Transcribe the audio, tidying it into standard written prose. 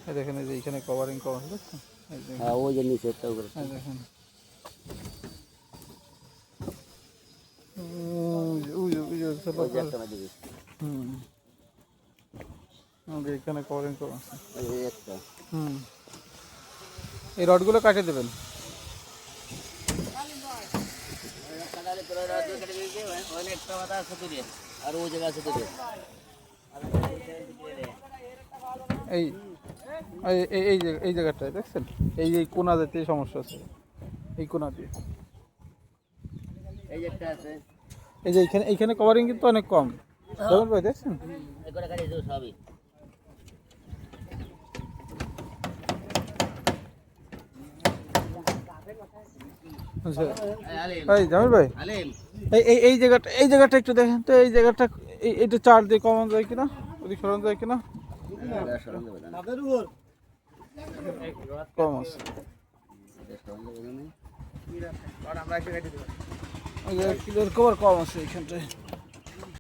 এই দেখেন এই যে এখানে কভারিং করা আছে দেখছেন? এই যে হ্যাঁ ওই যে নিচে একটা করে এই দেখেন ওই যে ওই যে একটা মাঝে দিয়েছে। আমাদের এখানে কভারিং করা আছে। এই একটা এই রডগুলো কাটে দেবেন। আর ওই জায়গা আছে তো এই এই জায়গাটায় দেখছেন এই কোনা যেতে সমস্যা আছে এই কোনা দিয়ে এই যে একটা আছে এই যে এইখানে কভারিং কিন্তু অনেক কম যেমন ভাই দেখছেন এগুলো খালি সবই এই জামিল ভাই এই জায়গাটা একটু দেখেন তো এই জায়গাটা এইটা চার দিয়ে কমানো যায় কিনা ওদিকে সরানো যায় কিনা কম আছে কভার কম আছে এইখানটায়